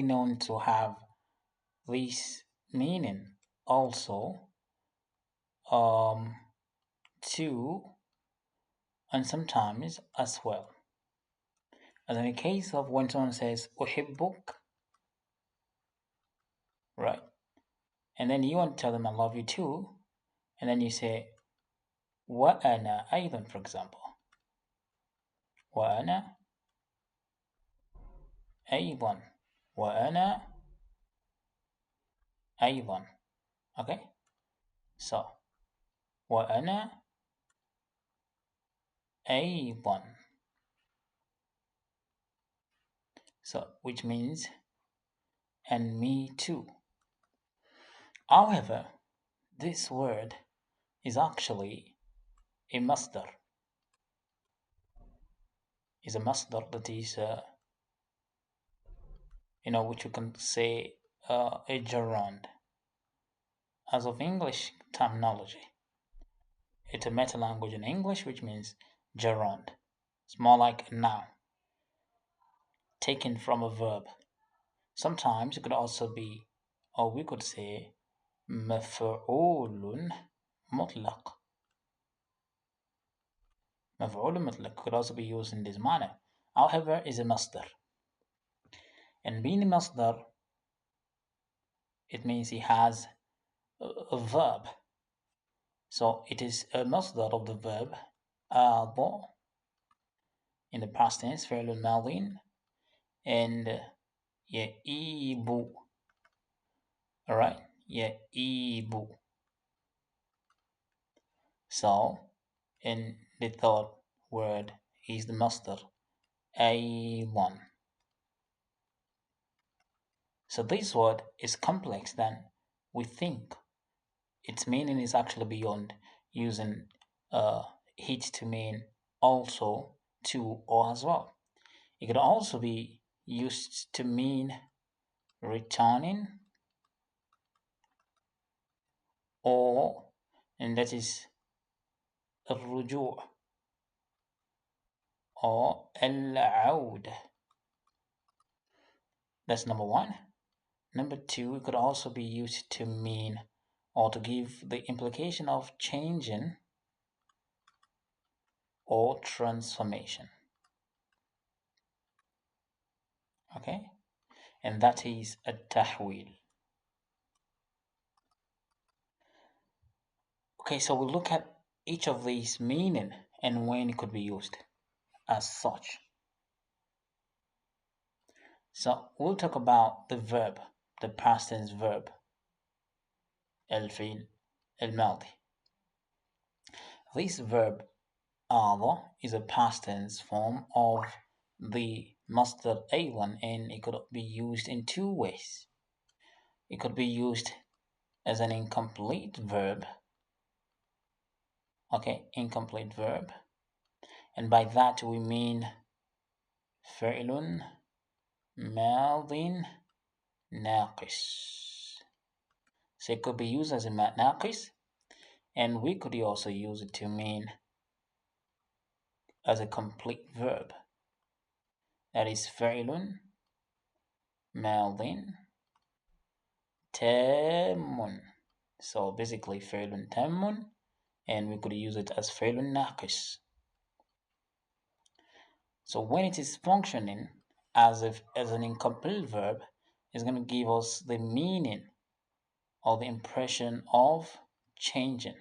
commonly known to have this meaning also, to, and sometimes as well. As in the case of when someone says أحبك, right? And then you want to tell them I love you too, and then you say وأنا أيضا, for example. وأنا أيضا. وأنا أيضا. Okay? So وأنا أيضا. So which means and me too. However, this word is actually a masdar. Is a masdar that is which you can say a gerund. As of English terminology, it's a meta language in English, which means gerund. It's more like a noun taken from a verb. Sometimes it could also be, or we could say, مفعول مطلق. مفعول مطلق could also be used in this manner. However, is a masdar. And being a masdar, it means he has a verb. So it is a masdar of the verb أضع in the past tense, فعل الماضي, and يئيب. Alright, يئيب. So in the third word is the masdar أيضا. So this word is complex than we think. Its meaning is actually beyond using it to mean also, to, or as well. It could also be used to mean returning, or, and that is الرجوع or العودة. That's number one. Number two, it could also be used to mean or to give the implication of changing or transformation. Okay? And that is a tahwil. Okay, so we'll look at each of these meaning and when it could be used as such. So we'll talk about the verb, the past tense verb, الفعل الماضي. This verb أضع is a past tense form of the masdar أيضا, and it could be used in two ways. It could be used as an incomplete verb. Okay, incomplete verb. And by that we mean فعل ماض ناقص. So it could be used as a ناقص, and we could also use it to mean as a complete verb. That is فعل ماض تام. So basically فعل تام, and we could use it as فعل ناقص. So when it is functioning as an incomplete verb, it's going to give us the meaning or the impression of changing,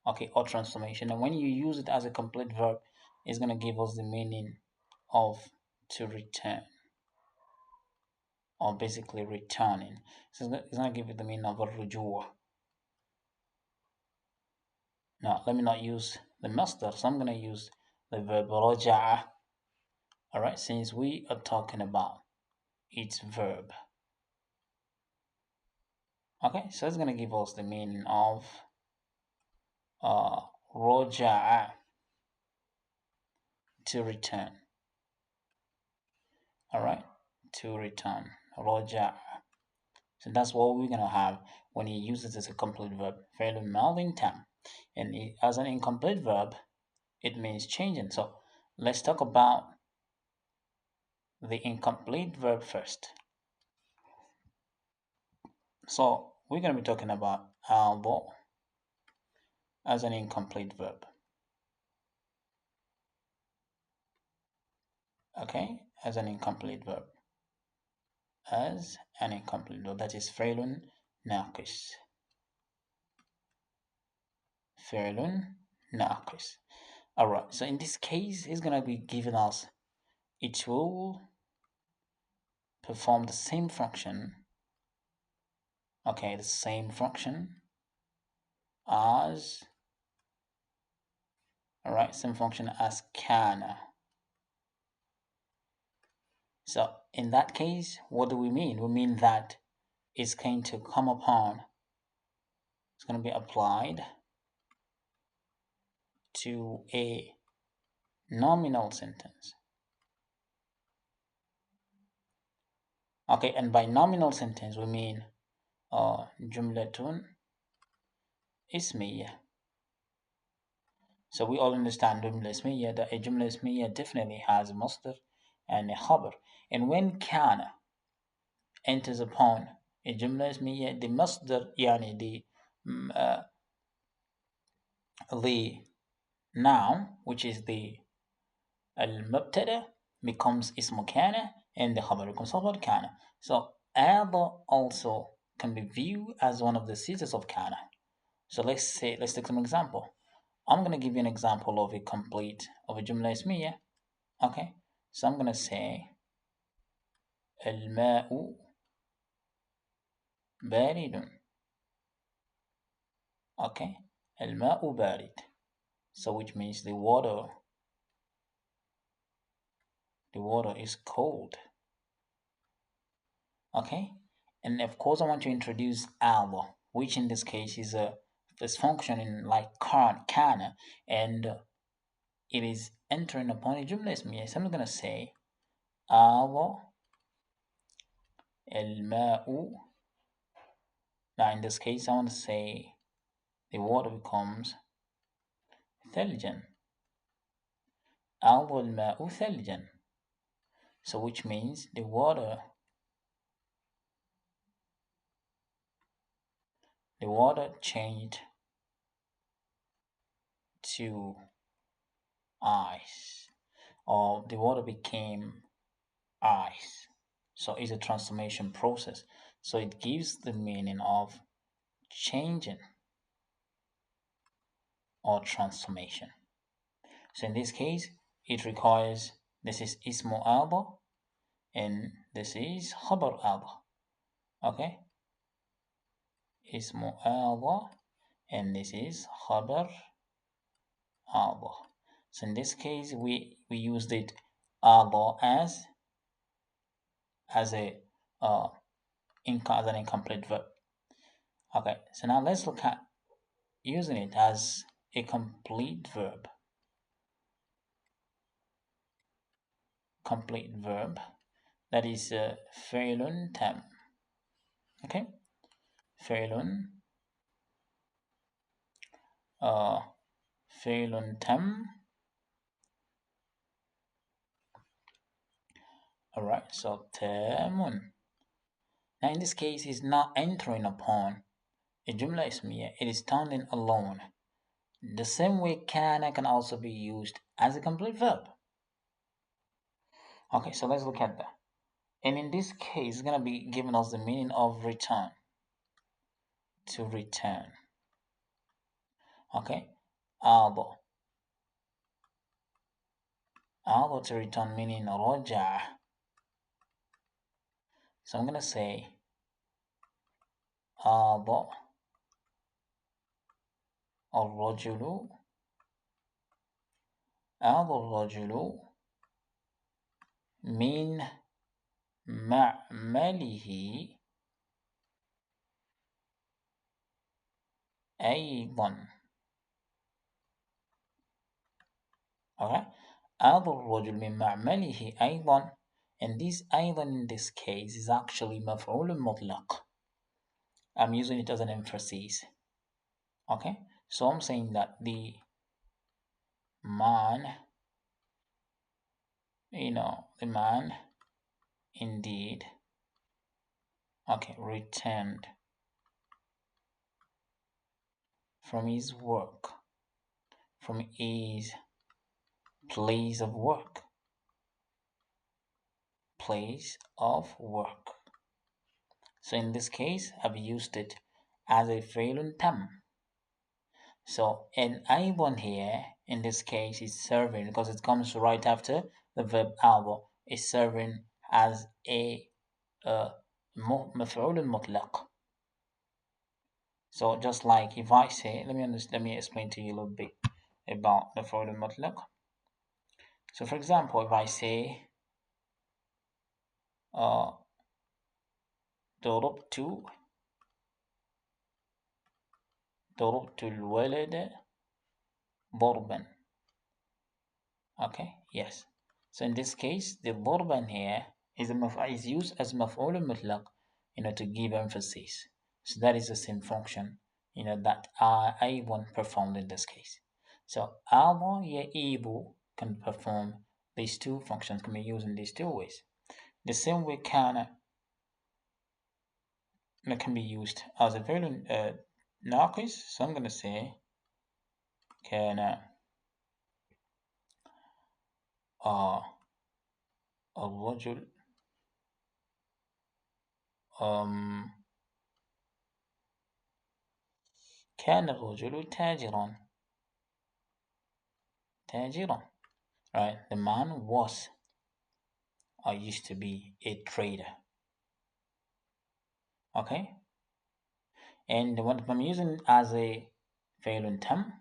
okay, or transformation. And when you use it as a complete verb, it's going to give us the meaning of to return, or basically returning. So it's going to give you the meaning of الرجوع. Now let me not use the masdar, so I'm going to use the verb رجع. Alright, since we are talking about its verb. Okay, so it's going to give us the meaning of رجع, to return. Alright, to return. رجع. So that's what we're going to have when you use it as a complete verb. فعل ماض تام. And as an incomplete verb, it means changing. So let's talk about the incomplete verb first. So we're going to be talking about although as an incomplete verb. Okay, as an incomplete verb. As an incomplete verb. That is فعل ناقص. فعل ناقص. Alright, so in this case, he's going to be giving us it will perform the same function. Okay, the same function as, alright, same function as can. So in that case, what do we mean? We mean that it's going to come upon, it's going to be applied to a nominal sentence. Okay, and by nominal sentence we mean جملة اسمية. So we all understand جملة اسمية, that a جملة اسمية definitely has a مصدر and a خبر. And when كان enters upon a جملة اسمية, the مصدر يعني the noun, which is the المبتدأ, becomes اسم كان and the خبر becomes خبر كان. So هذا also can be viewed as one of the ceases of كان. So let's take some example. I'm going to give you an example of a جملة اسمية. Okay, so I'm going to say الماء بارد. Okay, الماء بارد. So which means the water is cold. Okay, and of course I want to introduce al, which in this case is functioning like can, and it is entering upon a jumla ismiya. So I'm going to say al الماء. Now in this case I want to say the water becomes ثلجا. al الماء ثلجا. So which means the water changed to ice, or the water became ice. So it's a transformation process. So it gives the meaning of changing or transformation. So in this case, it requires, this is ismu alba and this is khabar alba. Okay, ismu alba and this is khabar alba. So in this case, we used it alba as an incomplete verb. Okay, so now let's look at using it as a complete verb. Complete verb, that is فعل تام. Okay, فعل فعل تام. Alright, so تام. Now in this case, it's not entering upon a جملة اسمية, it is standing alone. The same way can also be used as a complete verb. Okay, so let's look at that. And in this case, it's going to be giving us the meaning of return. To return. Okay, أعضى to return meaning رجع. So I'm going to say أعضى الرجل من معمله أيضا. Okay, أعضى الرجل من معمله أيضا, and this أيضا in this case is actually مفعول مطلق. I'm using it as an emphasis. Okay, so I'm saying that the man, the man indeed, returned from his work, from his place of work, place of work. So in this case, I've used it as a فعل تم. So an أيضا here, in this case, is serving because it comes right after the verb أعضى, is serving as a مفعول مطلق. So just like if I say, let me explain to you a little bit about مفعول مطلق. So for example, if I say ضربت الولد ضربا. Okay, yes. So in this case, the ضربا here is used as مفعول مطلق, to give emphasis. So that is the same function, that I want performed in this case. So أعضى يئيب can perform these two functions, can be used in these two ways. The same way can be used as a very ناقص. So I'm going to say كان الرجل كان الرجل تاجرا. Right, the man was or used to be a trader. Okay, and what I'm using as a فعل تم,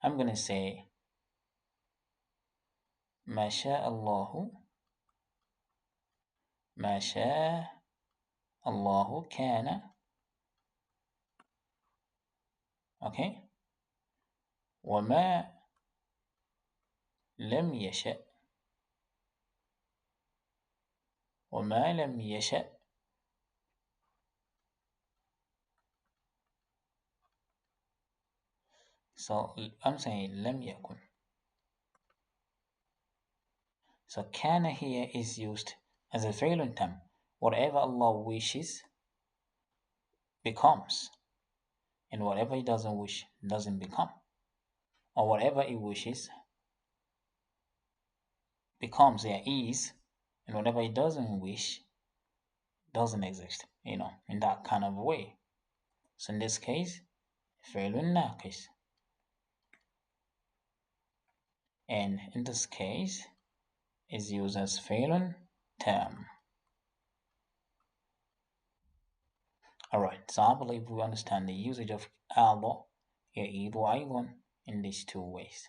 I'm gonna say ما شاء الله كان. Okay, وما لم يشأ so I'm saying لم يكن. So كان here is used as a فعل تم. Whatever Allah wishes becomes, and whatever He doesn't wish doesn't become, or whatever He wishes becomes, there is, and whatever He doesn't wish doesn't exist, in that kind of way. So in this case, فعل ناقص, and in this case is used as فعل تام. Alright, so I believe we understand the usage of أعضى يعيد أيضا in these two ways.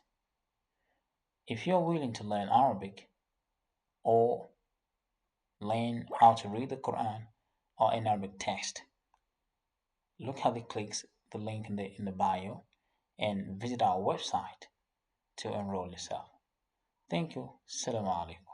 If you're willing to learn Arabic or learn how to read the Quran or an Arabic text, look at the link in the bio and visit our website to enroll yourself. Thank you. Assalamu alaikum.